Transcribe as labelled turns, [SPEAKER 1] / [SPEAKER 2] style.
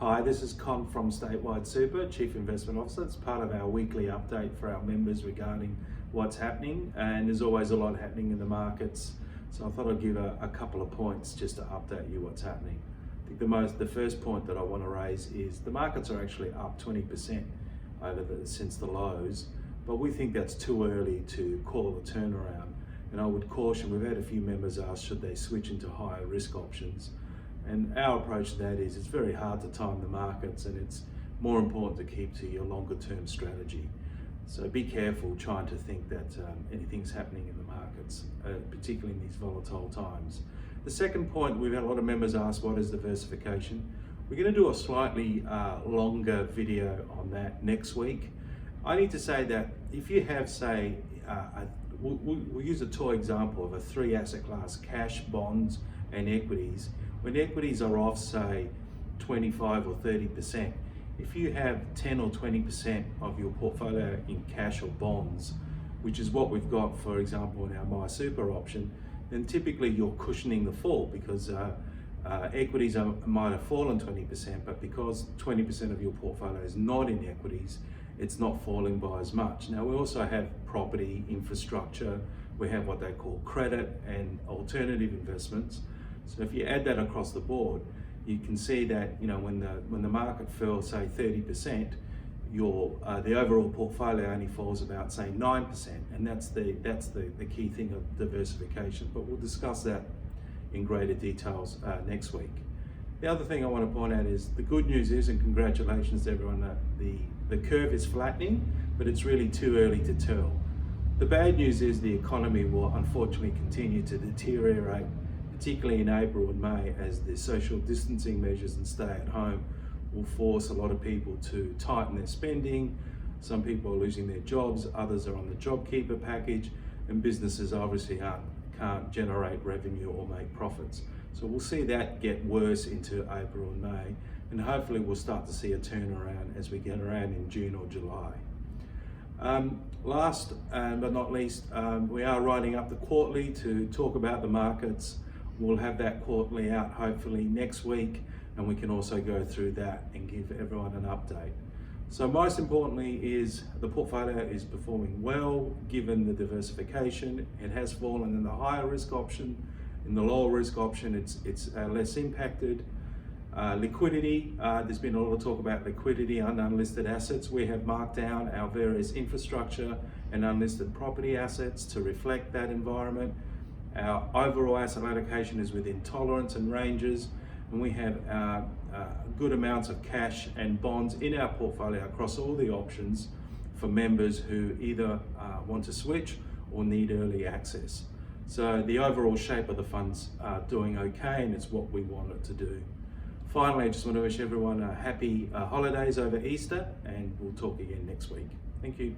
[SPEAKER 1] Hi, this is Con from Statewide Super, Chief Investment Officer. It's part of our weekly update for our members regarding what's happening, and there's always a lot happening in the markets. So I thought I'd give a couple of points just to update you what's happening. I think the first point that I want to raise is the markets are actually up 20% since the lows, but we think that's too early to call a turnaround. And I would caution, we've had a few members ask should they switch into higher risk options. And our approach to that is it's very hard to time the markets, and it's more important to keep to your longer term strategy. So be careful trying to think that anything's happening in the markets, particularly in these volatile times. The second point, we've had a lot of members ask, what is diversification? We're going to do a slightly longer video on that next week. I need to say that if you have, say, we'll use a toy example of a 3 asset class, cash, bonds, and equities. When equities are off, say, 25 or 30%, if you have 10 or 20% of your portfolio in cash or bonds, which is what we've got, for example, in our MySuper option, then typically you're cushioning the fall because equities might have fallen 20%, but because 20% of your portfolio is not in equities, it's not falling by as much. Now, we also have property, infrastructure, we have what they call credit and alternative investments. So if you add that across the board, you can see that when the market fell, say 30%, the overall portfolio only falls about, say, 9%, and that's the key thing of diversification. But we'll discuss that in greater details next week. The other thing I want to point out is the good news is, and congratulations to everyone, that the curve is flattening, but it's really too early to tell. The bad news is the economy will unfortunately continue to deteriorate, particularly in April and May, as the social distancing measures and stay at home will force a lot of people to tighten their spending. Some people are losing their jobs, others are on the JobKeeper package, and businesses obviously can't generate revenue or make profits. So we'll see that get worse into April and May, and hopefully we'll start to see a turnaround as we get around in June or July. Last but not least, we are writing up the quarterly to talk about the markets. We'll have that quarterly out hopefully next week, and we can also go through that and give everyone an update. So most importantly is the portfolio is performing well given the diversification. It has fallen in the higher risk option. In the lower risk option, it's less impacted. Liquidity, there's been a lot of talk about liquidity and unlisted assets. We have marked down our various infrastructure and unlisted property assets to reflect that environment. Our overall asset allocation is within tolerance and ranges, and we have good amounts of cash and bonds in our portfolio across all the options for members who either want to switch or need early access. So the overall shape of the funds are doing okay, and it's what we want it to do. Finally, I just want to wish everyone a happy holidays over Easter, and we'll talk again next week. Thank you.